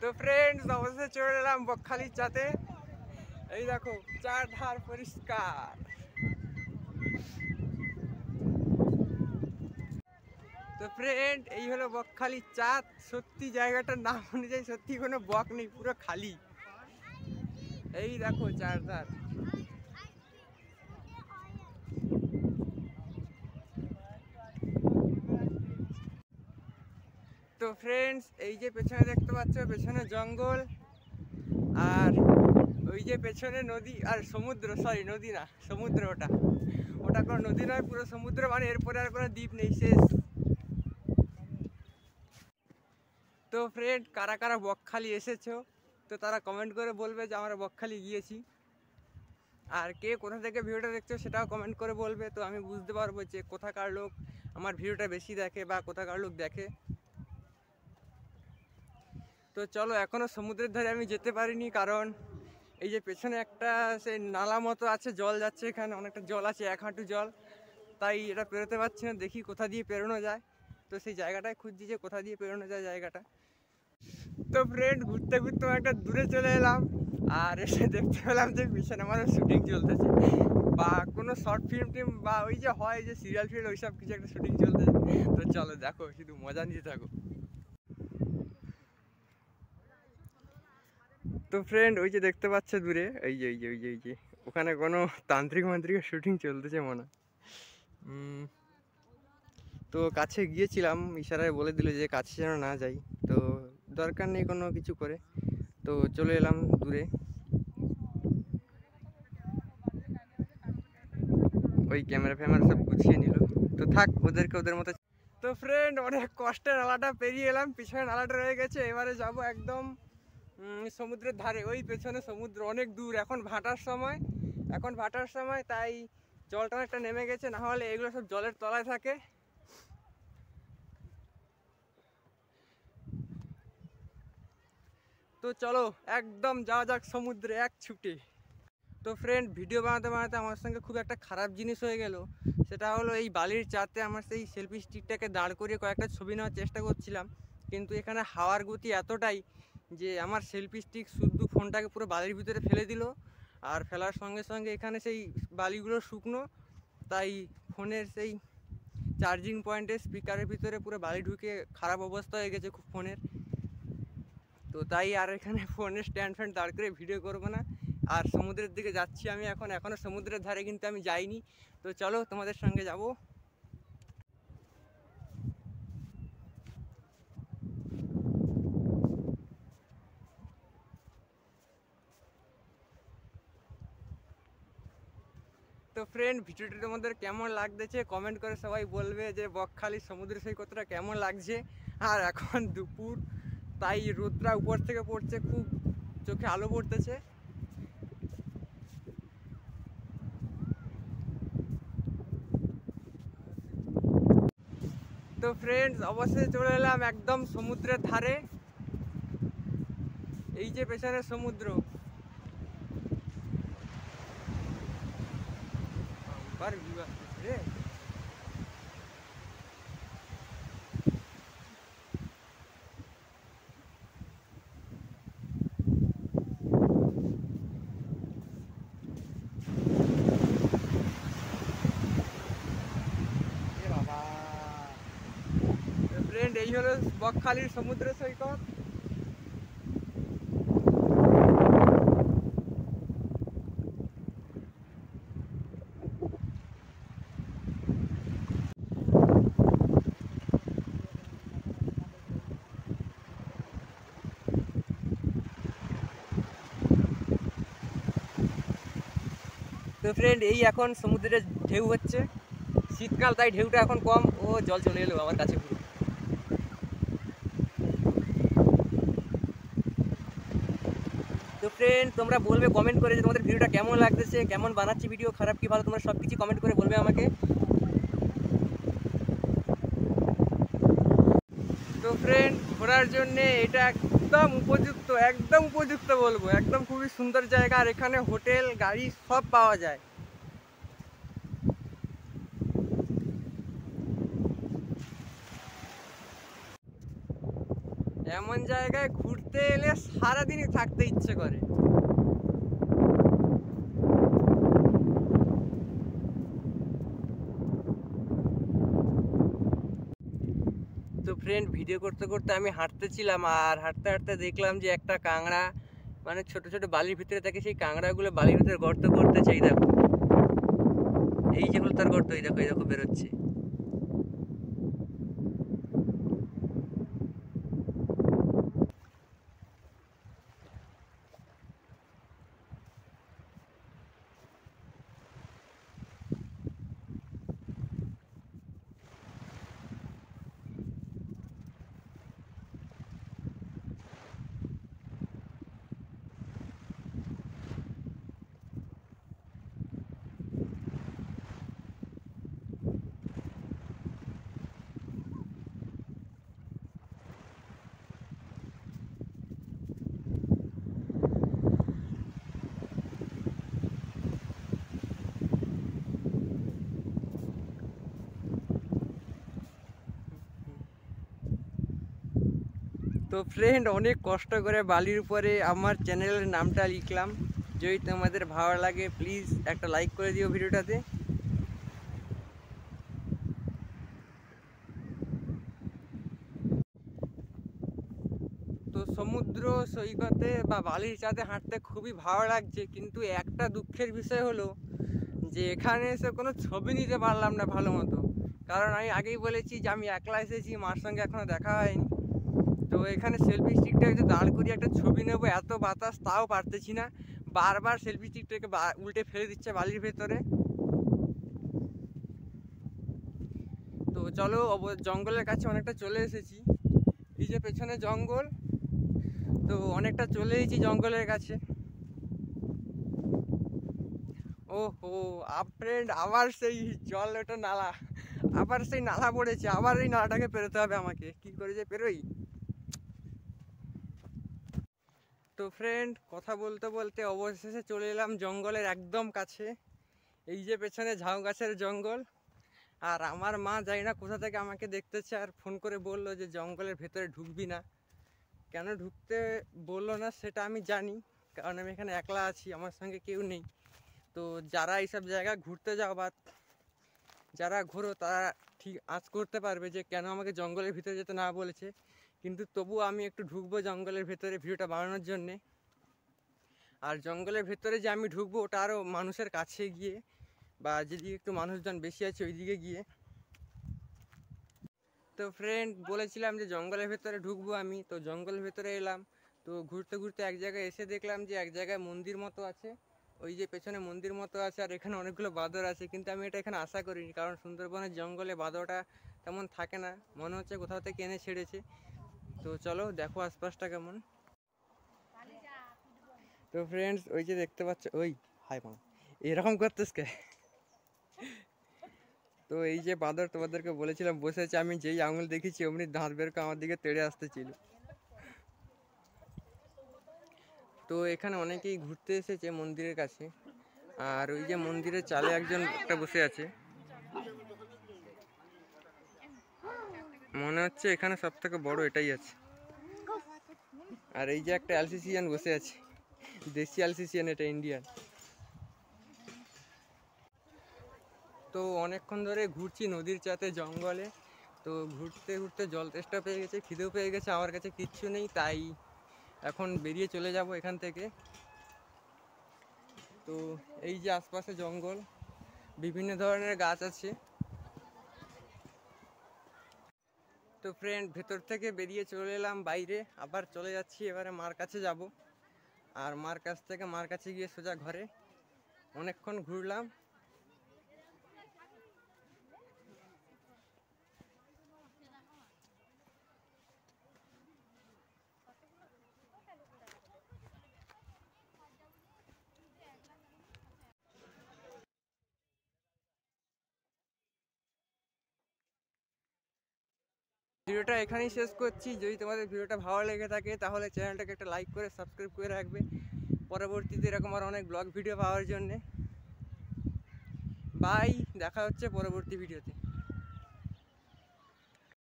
তো ফ্রেন্ডস অবশ্যই চলে এলাম বকখালির চাতে। এই দেখো চারধার পরিষ্কার। তো ফ্রেন্ড এই হলো বকখালির চাঁদ। সত্যি জায়গাটার নাম অনুযায়ী সত্যি কোনো বক নেই, পুরো খালি। এই দেখো চারধার। তো ফ্রেন্ডস এই যে পেছনে দেখতে পাচ্ছ, পেছনে জঙ্গল, আর ওই যে পেছনে নদী আর সমুদ্র, সরি নদী না সমুদ্র, ওটা ওটা কোনো নদী নয়, পুরো সমুদ্র। মানে এরপরে আর কোনো দ্বীপ নেই, শেষ। তো ফ্রেন্ড কারা কারা বকখালি এসেছো, তো তারা কমেন্ট করে বলবে যে আমরা বকখালি গিয়েছি। আর কে কোথা থেকে ভিডিওটা দেখছো সেটাও কমেন্ট করে বলবে, তো আমি বুঝতে পারবো যে কোথাকার লোক আমার ভিডিওটা বেশি দেখে বা কোথাকার লোক দেখে। তো চলো, এখনও সমুদ্রের ধারে আমি যেতে পারিনি, কারণ এই যে পেছনে একটা সেই নালা মতো আছে, জল যাচ্ছে, এখানে অনেকটা জল আছে, 1 হাঁটু জল, তাই এটা পেরোতে পারছি না। দেখি কোথা দিয়ে পেরোনো যায়, তো সেই জায়গাটায় খুঁজছি যে কোথা দিয়ে পেরোনো যায় জায়গাটা। তো ফ্রেন্ড ঘুরতে ঘুরতে একটা দূরে চলে এলাম, আর এসে দেখতে পেলাম যে পিছনে আমার শুটিং চলতেছে, বা কোনো শর্ট ফিল্ম টিম বা ওই যে হয় যে সিরিয়াল ফিল্ম, ওই সব কিছু একটা শুটিং চলতেছে। তো চলো দেখো, শুধু মজা নিতে থাকো। তো ফ্রেন্ড ওই যে দেখতে পাচ্ছে দূরে, এই যে ওখানে কোনো তান্ত্রিক মান্ত্রিকের শুটিং চলতেছে মনে হয়। তো কাছে গিয়েছিলাম, ইশারায় বলে দিল যে কাছে যেন না যাই, তো দরকার নেই কোনো কিছু করে, তো চলে এলাম দূরে। ওই ক্যামেরা ফ্যামেরা সব গুছিয়ে নিল, তো থাক, ওদেরকে ওদের মতো। তো ফ্রেন্ড অনেক কষ্টে নালাটা পেরিয়ে এলাম, পিছনে নালাটা রয়ে গেছে, এবারে যাব একদম সমুদ্রের ধারে। ওই পেছনে সমুদ্র অনেক দূর, এখন ভাটার সময়, তাই জলটা অনেকটা নেমে গেছে, না হলে এগুলো সব জলের তলায় থাকে। তো চলো একদম যাওয়া যাক সমুদ্রে এক ছুটে। তো ফ্রেন্ড ভিডিও বানাতে বানাতে আমার সঙ্গে খুব একটা খারাপ জিনিস হয়ে গেল, সেটা হলো এই বালির চাতে আমার সেই সেলফি স্টিকটাকে দাঁড় করিয়ে কয়েকটা ছবি নেওয়ার চেষ্টা করছিলাম, কিন্তু এখানে হাওয়ার গতি এতটাই যে আমার সেলফি স্টিক শুদ্ধ ফোনটাকে পুরো বালির ভিতরে ফেলে দিল। আর ফেলার সঙ্গে সঙ্গে এখানে সেই বালিগুলো শুকনো, তাই ফোনের সেই চার্জিং পয়েন্টের স্পিকারের ভিতরে পুরো বালি ঢুকে খারাপ অবস্থা হয়ে গেছে খুব ফোনের। তো তাই আর এখানে ফোনের স্ট্যান্ড ফ্যান্ড দাঁড় করে ভিডিও করবো না। আর সমুদ্রের দিকে যাচ্ছি আমি এখনও সমুদ্রের ধারে কিন্তু আমি যাইনি, তো চলো তোমাদের সঙ্গে যাব। তো ফ্রেন্ড ভিডিওটি তোমাদের কেমন লাগতেছে কমেন্ট করে সবাই বলবে, যে বকখালি সমুদ্র সৈকতটা কেমন লাগছে। আর এখন দুপুর, তাই রোদটা উপর থেকে পড়ছে, খুব চোখে আলো পড়তেছে। তো ফ্রেন্ডস অবশ্যই চলে এলাম একদম সমুদ্রের ধারে। এই যে পেছনে সমুদ্র, রে। ফ্রেন্ড এই হলো বকখালির সমুদ্র সৈকত। তো ফ্রেন্ড এই এখন সমুদ্রের ঢেউ হচ্ছে, শীতকাল তাই ঢেউটা এখন কম, ও জল চলে এলো আমার কাছে পুরো। তো ফ্রেন্ড তোমরা বলবে কমেন্ট করে যে তোমাদের ভিডিওটা কেমন লাগতেছে, কেমন বানাচ্ছি ভিডিও, খারাপ কি ভালো, তোমরা সব কিছু কমেন্ট করে বলবে আমাকে। তো ফ্রেন্ড ঘোরার জন্যে এটা একদম উপযুক্ত বলবো, একদম খুবই সুন্দর জায়গা, আর এখানে হোটেল গাড়ি সব পাওয়া যায়। এমন জায়গায় ঘুরতে এলে সারাদিনই থাকতে ইচ্ছে করে। তো ফ্রেন্ড, ভিডিও করতে করতে আমি হাঁটতেছিলাম, আর হাঁটতে হাঁটতে দেখলাম যে একটা কাঁকড়া মানে ছোট ছোট বালির ভিতরে থাকে, সেই কাঁকড়াগুলো বালির ভিতরে গর্ত করতেছে। এই দেখো, এই যে হলো তার গর্ত, এই দেখো, এই দেখো বেরোচ্ছে। তো ফ্রেন্ড, অনেক কষ্ট করে বালির উপরে আমার চ্যানেলের নামটা লিখলাম। যদি তোমাদের ভালো লাগে প্লিজ একটা লাইক করে দিও ভিডিওটাতে। তো সমুদ্র সৈকতে বা বালির চাঁদে হাঁটতে খুবই ভালো লাগছে, কিন্তু একটা দুঃখের বিষয় হলো যে এখানে এসে কোনো ছবি নিতে পারলাম না ভালো মতো। কারণ আমি আগেই বলেছি যে আমি একলা এসেছি, মার সঙ্গে এখনও দেখা হয়নি। তো এখানে সেলফি স্টিকটাকে দাঁড় করিয়ে একটা ছবি নেবো, এত বাতাস তাও পারতেছি না। বারবার সেলফি স্টিকটাকে উল্টে ফেলে দিচ্ছে বালির ভেতরে। তো চলো, জঙ্গলের কাছে অনেকটা চলে এসেছি। এই যে পেছনে জঙ্গল, তো অনেকটা চলে এসেছি জঙ্গলের কাছে। ও হো, ফ্রেন্ড, আবার সেই জল, ওটা নালা, আবার সেই নালা পড়েছে, আবার এই নালাটাকে পেরোতে হবে আমাকে। কি করে যে পেরোই। তো ফ্রেন্ড, কথা বলতে বলতে অবশেষে চলে এলাম জঙ্গলের একদম কাছে। এই যে পেছনে ঝাউ গাছের জঙ্গল। আর আমার মা জানি না কোথা থেকে আমাকে দেখতেছে, আর ফোন করে বললো যে জঙ্গলের ভেতরে ঢুকবি না। কেন ঢুকতে বললো না সেটা আমি জানি, কারণ আমি এখানে একলা আছি, আমার সঙ্গে কেউ নেই। তো যারা এইসব জায়গা ঘুরতে যাও বা যারা ঘোরো তারা ঠিক আঁচ করতে পারবে যে কেন আমাকে জঙ্গলের ভিতরে যেতে না বলেছে। কিন্তু তবুও আমি একটু ঢুকবো জঙ্গলের ভেতরে ভিডিওটা বানানোর জন্যে। আর জঙ্গলের ভেতরে যে আমি ঢুকবো ওটা আরও মানুষের কাছে গিয়ে, বা যেদিকে একটু মানুষজন বেশি আছে ওই দিকে গিয়ে। তো ফ্রেন্ড, বলেছিলাম যে জঙ্গলের ভেতরে ঢুকবো আমি, তো জঙ্গলের ভেতরে এলাম। তো ঘুরতে ঘুরতে এক জায়গায় এসে দেখলাম যে এক জায়গায় মন্দির মতো আছে। ওই যে পেছনে মন্দির মতো আছে, আর এখানে অনেকগুলো বাঁদর আছে। কিন্তু আমি এটা এখানে আশা করিনি, কারণ সুন্দরবনের জঙ্গলে বাঁদরটা তেমন থাকে না, মনে হচ্ছে কোথাও থেকে এনে ছেড়েছে। তো চলো দেখো আশপাশটা কেমন। তো ফ্রেন্ডস, ওই যে দেখতে পাচ্ছ, ওই হাই মা, এরকম করতেস কে? তো এই যে বাঁদর তোমাদেরকে বলেছিলাম বসেছে, আমি যেই আঙুল দেখেছি অমনি দাঁত বের করে আমার দিকে তেড়ে আসতেছিল। তো এখানে অনেকেই ঘুরতে এসেছে মন্দিরের কাছে। আর ওই যে মন্দিরের চালে একজন একটা বসে আছে, মনে হচ্ছে এখানে সব থেকে বড় এটাই আছে। আর এই যে একটা অ্যালসিসিয়ান বসে আছে, দেশি অ্যালসিসিয়ান, এটা ইন্ডিয়ান। তো অনেকক্ষণ ধরে ঘুরছি নদীর চাতে জঙ্গলে। তো ঘুরতে ঘুরতে জল তেষ্টা পেয়ে গেছে, খিদেও পেয়ে গেছে, আমার কাছে কিচ্ছু নেই, তাই এখন বেরিয়ে চলে যাব এখান থেকে। তো এই যে আশপাশে জঙ্গল, বিভিন্ন ধরনের গাছ আছে। তো ফ্রেন্ড, ভেতর থেকে বেরিয়ে চলে এলাম বাইরে, আবার চলে যাচ্ছি, এবারে মার কাছে যাব। আর মার কাছে গিয়ে সোজা ঘরে। অনেকক্ষণ ঘুরলাম। ভিডিওটা এখানেই শেষ করছি। যদি তোমাদের ভিডিওটা ভালো লেগে থাকে তাহলে চ্যানেলটাকে একটা লাইক করে সাবস্ক্রাইব করে রাখবে, পরবর্তীতে এরকম আর অনেক ব্লগ ভিডিও পাওয়ার জন্যে। বাই, দেখা হচ্ছে পরবর্তী ভিডিওতে।